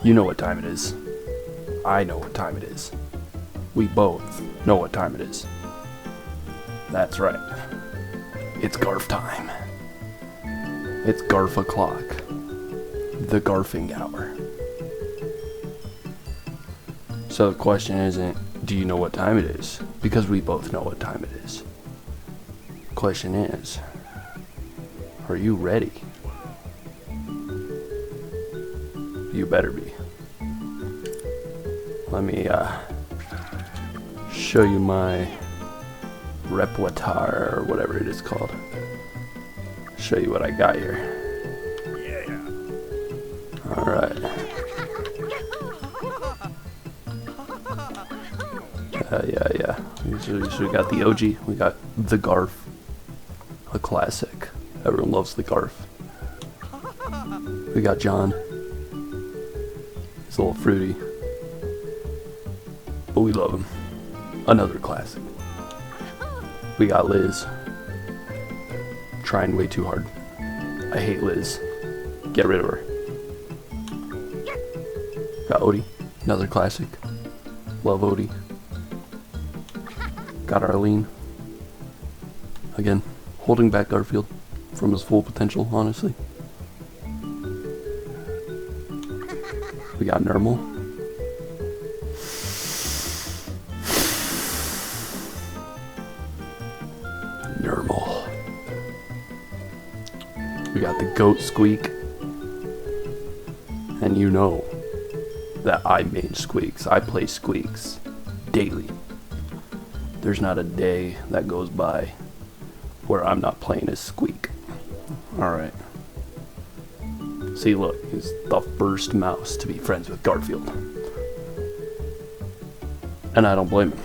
You know what time it is. I know what time it is. We both know what time it is. That's right. It's Garf time. It's Garf o'clock. The Garfing hour. So the question isn't, do you know what time it is? Because we both know what time it is. The question is, are you ready? You better be. Let me show you my repertoire or whatever it is called. Show you what I got here. Yeah. All right. Yeah. So we got the OG. We got the Garf, a classic. Everyone loves the Garf. We got John. He's a little fruity, but we love him. Another classic. We got Liz. Trying way too hard. I hate Liz. Get rid of her. Got Odie. Another classic. Love Odie. Got Arlene. Again, holding back Garfield from his full potential, honestly. We got Nermal. We got the goat Squeak. And you know that I main Squeaks. I play Squeaks daily. There's not a day that goes by where I'm not playing as Squeak. Alright. See, look, he's the first mouse to be friends with Garfield. And I don't blame him.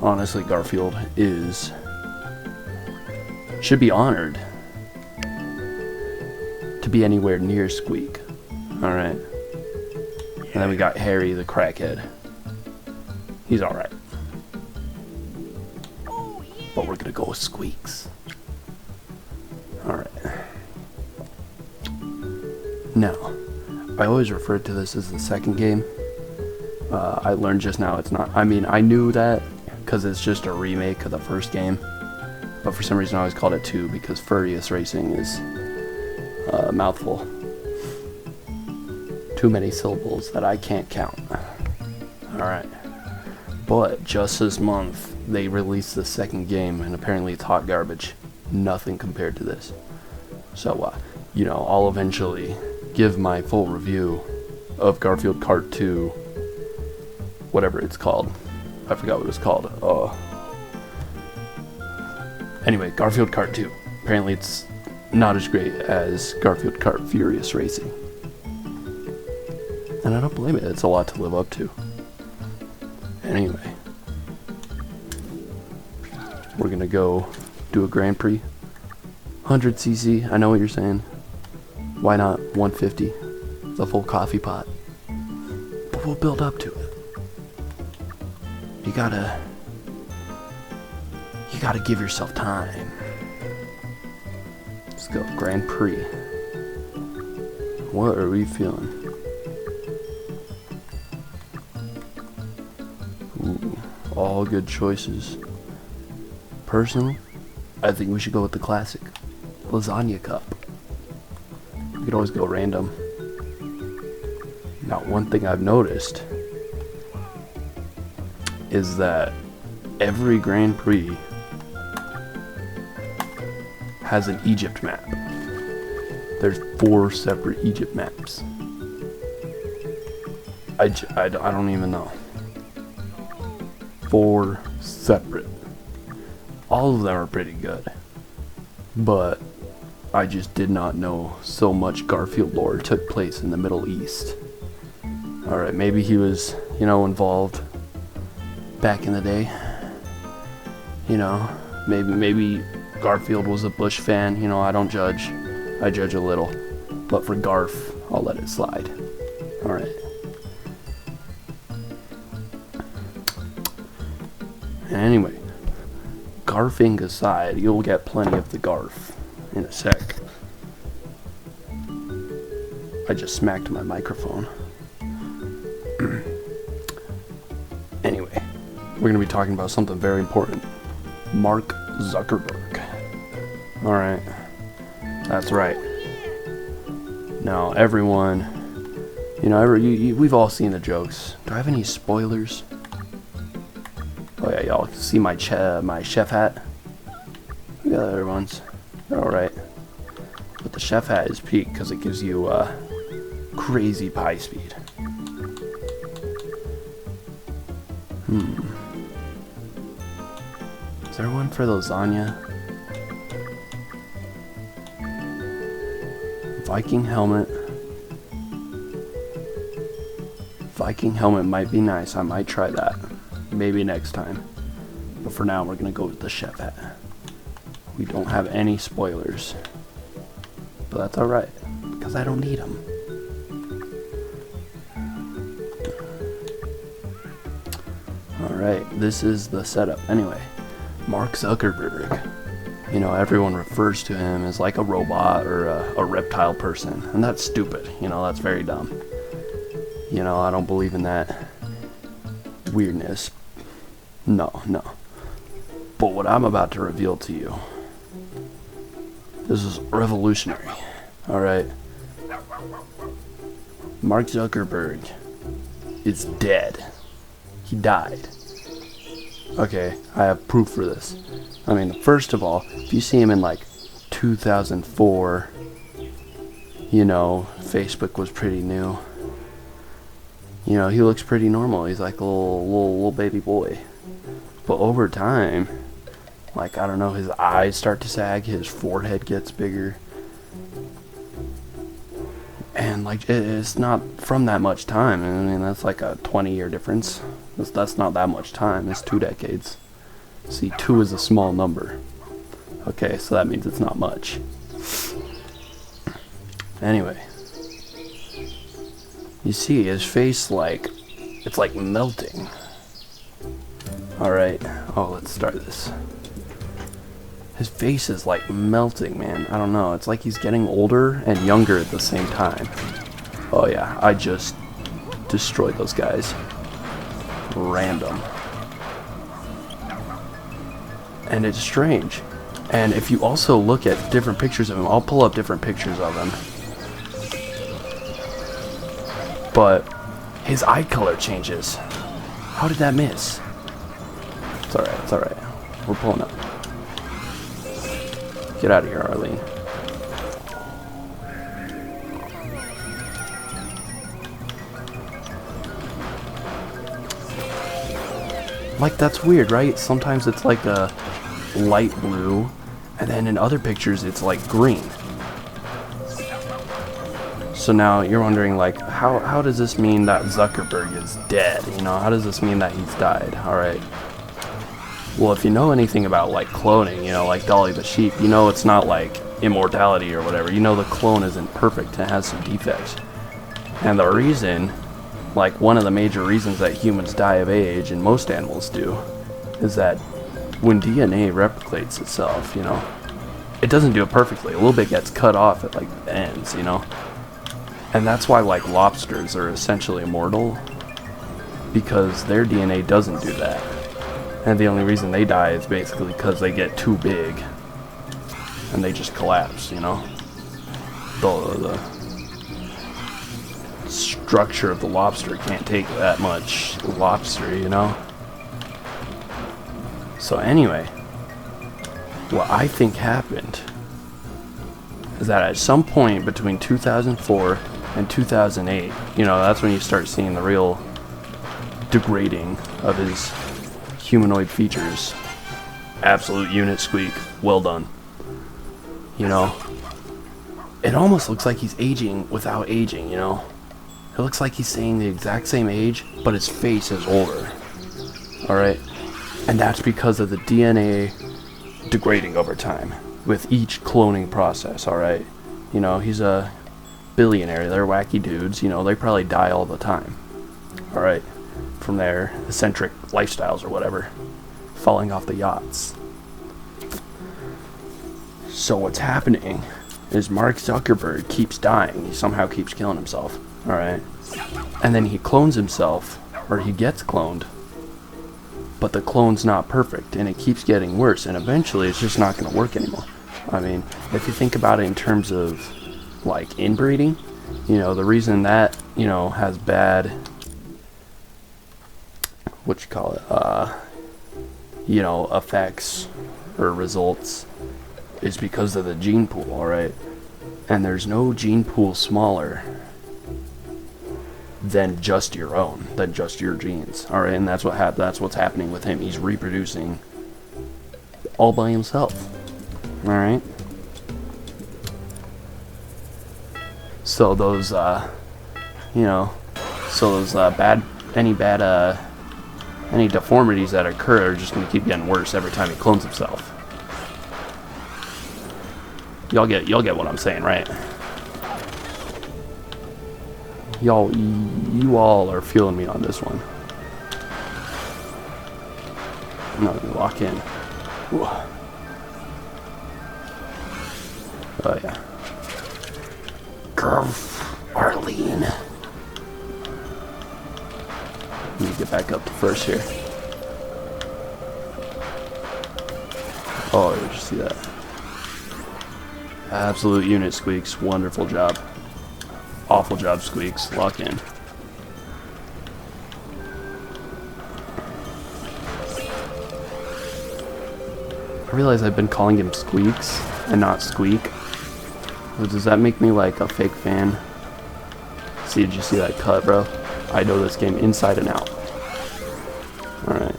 Honestly, Garfield should be honored to be anywhere near Squeak. Alright. And then we got Harry the crackhead. He's alright. But we're gonna go with Squeaks. Alright. Now, I always refer to this as the second game. I learned just now it's not. I mean, I knew that because it's just a remake of the first game. But for some reason I always called it 2 because Furious Racing is a mouthful. Too many syllables that I can't count. Alright. But just this month, they released the second game, and apparently it's hot garbage. Nothing compared to this. So, I'll eventually give my full review of Garfield Kart 2, whatever it's called. I forgot what it's called. Anyway, Garfield Kart 2. Apparently it's not as great as Garfield Kart Furious Racing. And I don't blame it. It's a lot to live up to. Anyway, we're gonna go do a Grand Prix. 100cc, I know what you're saying. Why not 150? The full coffee pot. But we'll build up to it. You gotta give yourself time. Let's go, Grand Prix. What are we feeling? Ooh, all good choices. Personally, I think we should go with the classic lasagna cup. We could always go random. Now, one thing I've noticed is that every Grand Prix has an Egypt map. There's 4 separate Egypt maps. I don't even know. 4 separate. All of them are pretty good. But I just did not know so much Garfield lore took place in the Middle East. Alright, maybe he was, involved back in the day. Maybe Garfield was a Bush fan. I don't judge. I judge a little. But for Garf, I'll let it slide. Alright. Anyway, Garfing aside, you'll get plenty of the Garf in a sec. I just smacked my microphone. we're going to be talking about something very important. Mark Zuckerberg. Alright. That's right. Now, everyone, you know, we've all seen the jokes. Do I have any spoilers? Oh yeah, y'all can see my chef hat. Look at the other ones. They're alright. But the chef hat is peak because it gives you crazy pie speed. Is there one for lasagna? Viking helmet. Viking helmet might be nice. I might try that. Maybe next time. But for now, we're gonna go with the chef hat. We don't have any spoilers. But that's alright. Because I don't need them. Alright, this is the setup. Anyway, Mark Zuckerberg. You know, everyone refers to him as like a robot or a reptile person. And that's stupid. You know, that's very dumb. You know, I don't believe in that weirdness. No. But what I'm about to reveal to you, this is revolutionary. Alright. Mark Zuckerberg is dead. He died. Okay, I have proof for this. I mean, first of all, if you see him in like 2004, you know, Facebook was pretty new. You know, he looks pretty normal. He's like a little baby boy. But over time, like, I don't know, his eyes start to sag, his forehead gets bigger. And like, it's not from that much time. I mean, that's like a 20-year difference. That's not that much time. It's 2 decades. See, 2 is a small number. Okay, so that means it's not much. Anyway. You see his face, like, it's like melting. Alright. Oh, let's start this. His face is like melting, man. I don't know. It's like he's getting older and younger at the same time. Oh yeah, I just destroyed those guys. Random. And it's strange. And if you also look at different pictures of him, I'll pull up different pictures of him. But his eye color changes. How did that miss? It's alright. We're pulling up. Get out of here, Arlene. Like, that's weird, right? Sometimes it's like a light blue, and then in other pictures it's like green. So now you're wondering, like, how does this mean that Zuckerberg is dead? You know, how does this mean that he's died? Alright. Well, if you know anything about, like, cloning, you know, like Dolly the sheep, you know it's not like immortality or whatever. You know the clone isn't perfect and has some defects. And the reason, like, one of the major reasons that humans die of age, and most animals do, is that when DNA replicates itself, you know, it doesn't do it perfectly. A little bit gets cut off at, like, the ends, you know. And that's why, like, lobsters are essentially immortal, because their DNA doesn't do that. And the only reason they die is basically because they get too big and they just collapse, you know. The structure of the lobster can't take that much lobster, you know. So anyway, what I think happened is that at some point between 2004 and 2008, you know, that's when you start seeing the real degrading of his humanoid features. Absolute unit squeak. Well done. You know, it almost looks like he's aging without aging, you know. It looks like he's staying the exact same age, but his face is older. Alright? And that's because of the DNA degrading over time with each cloning process, alright? You know, he's a billionaire. They're wacky dudes, you know, they probably die all the time. Alright? From their eccentric lifestyles or whatever, falling off the yachts. So what's happening is Mark Zuckerberg keeps dying. He somehow keeps killing himself. Alright? And then he clones himself, or he gets cloned. but the clone's not perfect, and it keeps getting worse, and eventually it's just not going to work anymore. I mean, if you think about it in terms of, like, inbreeding, you know, the reason that, you know, has bad, you know, effects or results is because of the gene pool, alright? And there's no gene pool smaller than just your own, than just your genes, alright? And that's what's happening with him. He's reproducing all by himself, alright? So those, you know, any deformities that occur are just going to keep getting worse every time he clones himself. Y'all get what I'm saying, right? You all are feeling me on this one. I'm not gonna lock in. Ooh. Oh yeah. Arlene. Let me get back up to first here. Oh, did you see that? Absolute unit, Squeaks. Wonderful job. Awful job, Squeaks. Lock in. I realize I've been calling him Squeaks and not Squeak. Well, does that make me like a fake fan? See, did you see that cut, bro? I know this game inside and out. Alright.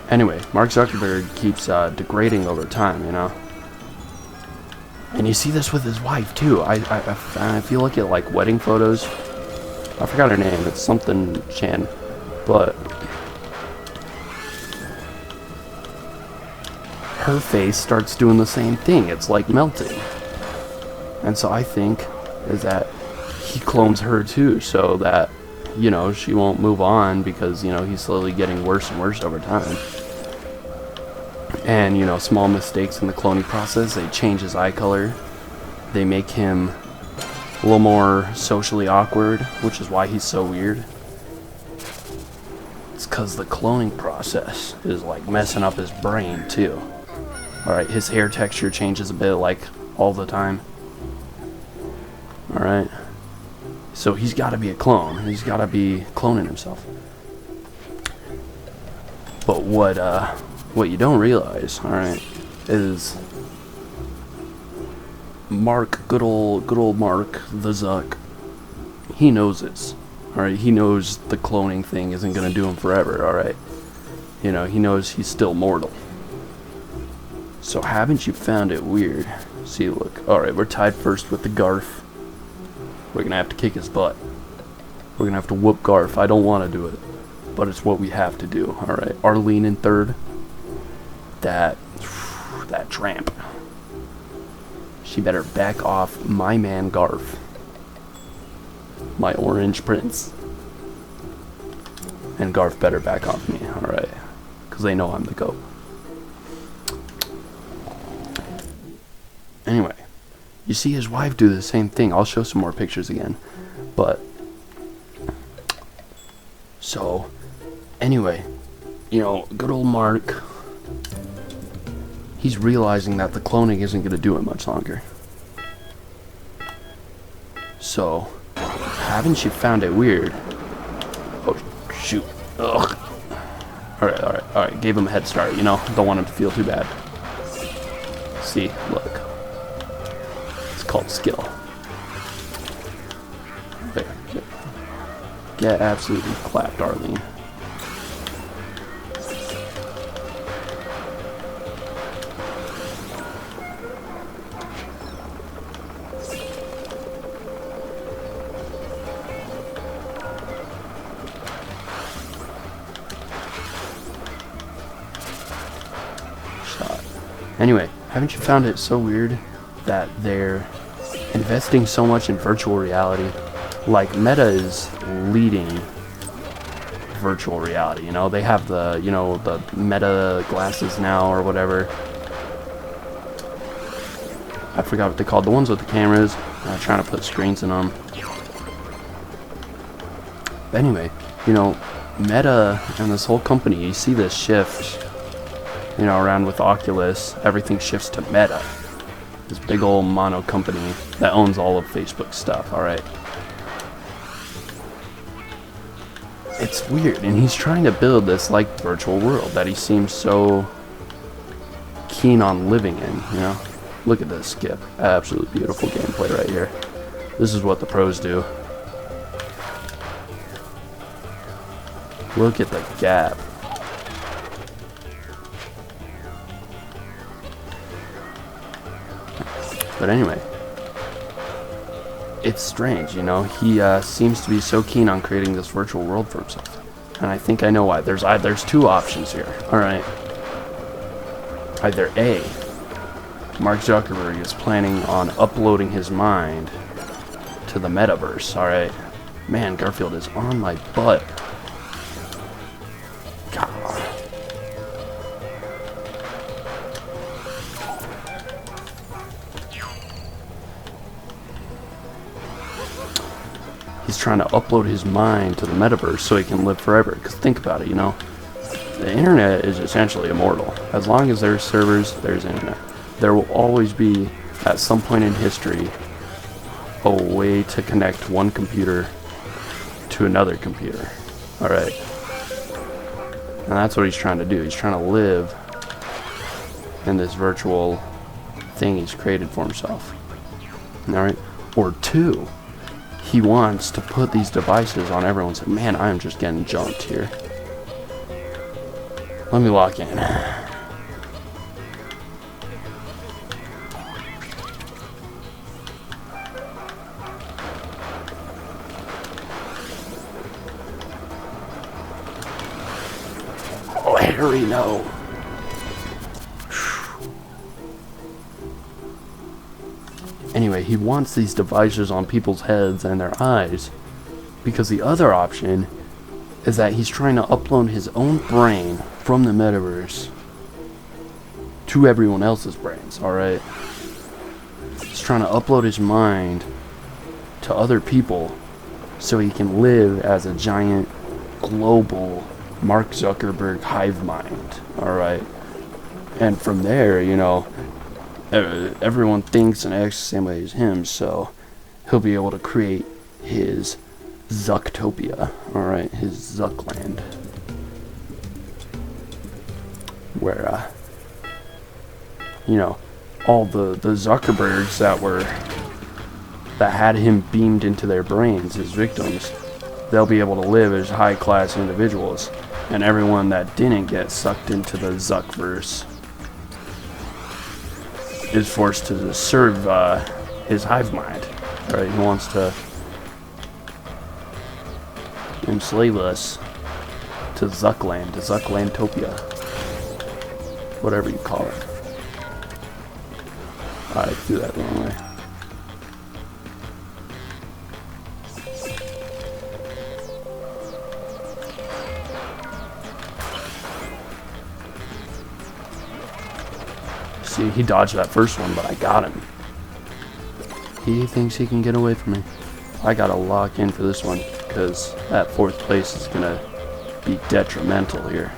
Anyway, Mark Zuckerberg keeps degrading over time, you know? And you see this with his wife, too. I feel like at wedding photos. I forgot her name. It's something Chan. But her face starts doing the same thing. It's like melting. And so I think is that he clones her, too, so that, you know, she won't move on because, you know, he's slowly getting worse and worse over time. And, you know, small mistakes in the cloning process, they change his eye color. They make him a little more socially awkward, which is why he's so weird. It's because the cloning process is, like, messing up his brain, too. Alright, his hair texture changes a bit, like, all the time. Alright. So he's got to be a clone. He's got to be cloning himself. But what you don't realize, alright, is Mark, good old Mark, the Zuck, he knows this, alright? He knows the cloning thing isn't gonna do him forever, alright? You know, he knows he's still mortal. So haven't you found it weird? See, look, alright, we're tied first with the Garf. We're gonna have to kick his butt. We're gonna have to whoop Garf. I don't want to do it, but it's what we have to do, alright? Arlene in third. That tramp. She better back off my man Garf. My orange prince. And Garf better back off me, alright? Because they know I'm the GOAT. Anyway, you see his wife do the same thing. I'll show some more pictures again. But, so, anyway, you know, good old Mark, he's realizing that the cloning isn't going to do it much longer. So, haven't you found it weird? Oh, shoot. Ugh. Alright. Gave him a head start, you know? Don't want him to feel too bad. See, look. It's called skill. There. Get absolutely clapped, Arlene. Anyway, haven't you found it so weird that they're investing so much in virtual reality? Like, Meta is leading virtual reality, you know? They have the, you know, the Meta glasses now or whatever. I forgot what they called, the ones with the cameras, trying to put screens in them. But anyway, you know, Meta and this whole company, you see this shift, you know, around with Oculus, everything shifts to Meta. This big old mono company that owns all of Facebook stuff, alright? It's weird, and he's trying to build this, like, virtual world that he seems so keen on living in, you know? Look at this skip. Absolutely beautiful gameplay right here. This is what the pros do. Look at the gap. But anyway, it's strange, you know. He seems to be so keen on creating this virtual world for himself, and I think I know why. There's two options here. All right. Either A, Mark Zuckerberg is planning on uploading his mind to the metaverse. All right. Man, Garfield is on my butt. God. He's trying to upload his mind to the metaverse so he can live forever. Because think about it, you know. The internet is essentially immortal. As long as there's servers, there's internet. There will always be, at some point in history, a way to connect one computer to another computer. Alright. And that's what he's trying to do. He's trying to live in this virtual thing he's created for himself. Alright? Or two, he wants to put these devices on everyone and say, man, I'm just getting jumped here. Let me lock in. Oh, Harry, no. Anyway, he wants these devices on people's heads and their eyes because the other option is that he's trying to upload his own brain from the metaverse to everyone else's brains, alright? He's trying to upload his mind to other people so he can live as a giant global Mark Zuckerberg hive mind, alright? And from there, you know, everyone thinks and acts the same way as him, so he'll be able to create his Zucktopia, alright, his Zuckland, where, you know, all the Zuckerbergs that had him beamed into their brains as victims, they'll be able to live as high-class individuals, and everyone that didn't get sucked into the Zuckverse is forced to serve his hive mind, right? He wants to enslave us to Zuckland, to Zucklandtopia, whatever you call it. I threw that the wrong way. See, he dodged that first one, but I got him. He thinks he can get away from me. I gotta lock in for this one, because that fourth place is gonna be detrimental here.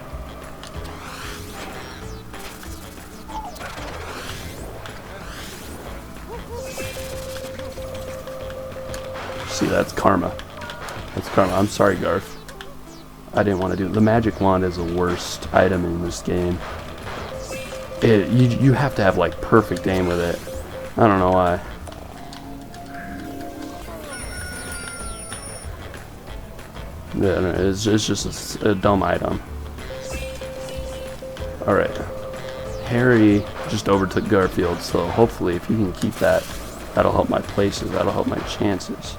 See, that's karma. That's karma. I'm sorry, Garth. I didn't want to do it. The magic wand is the worst item in this game. You have to have like perfect aim with it. I don't know why. Yeah, no, it's just a dumb item. Alright. Harry just overtook Garfield, so hopefully if he can keep that, that'll help my places, that'll help my chances.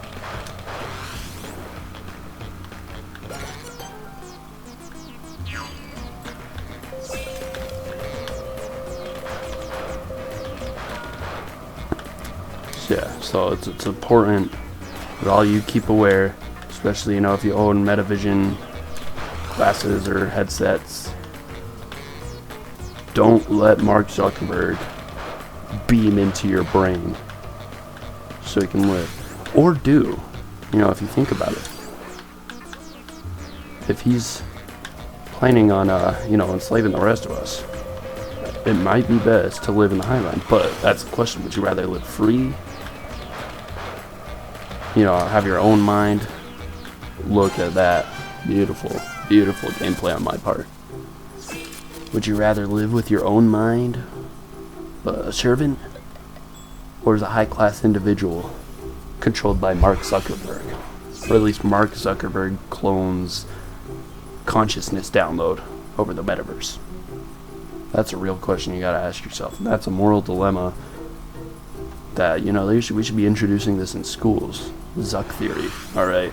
Yeah, so it's important that all you keep aware, especially, you know, if you own Metavision glasses or headsets. Don't let Mark Zuckerberg beam into your brain so he can live. Or do, you know, if you think about it. If he's planning on, you know, enslaving the rest of us, it might be best to live in the Highline. But that's the question. Would you rather live free? You know, have your own mind? Look at that. Beautiful, beautiful gameplay on my part. Would you rather live with your own mind, a servant, or as a high-class individual controlled by Mark Zuckerberg? Or at least Mark Zuckerberg clones consciousness download over the metaverse. That's a real question you gotta ask yourself. That's a moral dilemma that, you know, we should be introducing this in schools. Zuck theory, alright?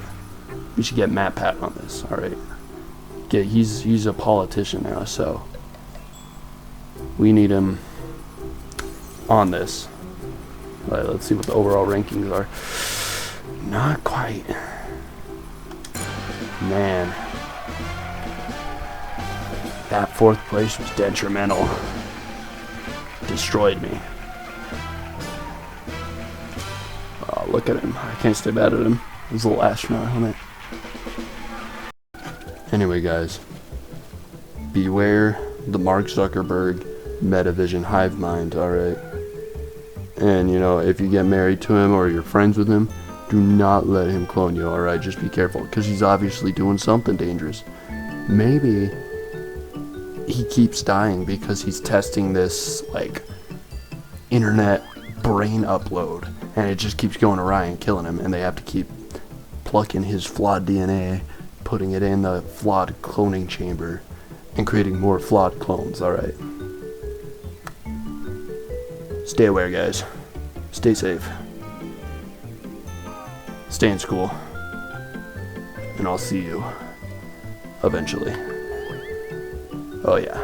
We should get Matt Pat on this, alright? He's a politician now, so we need him on this. Alright, let's see what the overall rankings are. Not quite. Man. That 4th place was detrimental. Destroyed me. Oh, look at him. I can't stay mad at him. His little astronaut helmet. Anyway, guys. Beware the Mark Zuckerberg Metavision hive mind, alright? And, you know, if you get married to him or you're friends with him, do not let him clone you, alright? Just be careful, because he's obviously doing something dangerous. Maybe he keeps dying because he's testing this, like, internet brain upload, and it just keeps going awry and killing him, and they have to keep plucking his flawed DNA, putting it in the flawed cloning chamber, and creating more flawed clones, alright? Stay aware, guys. Stay safe. Stay in school. And I'll see you eventually. Oh yeah.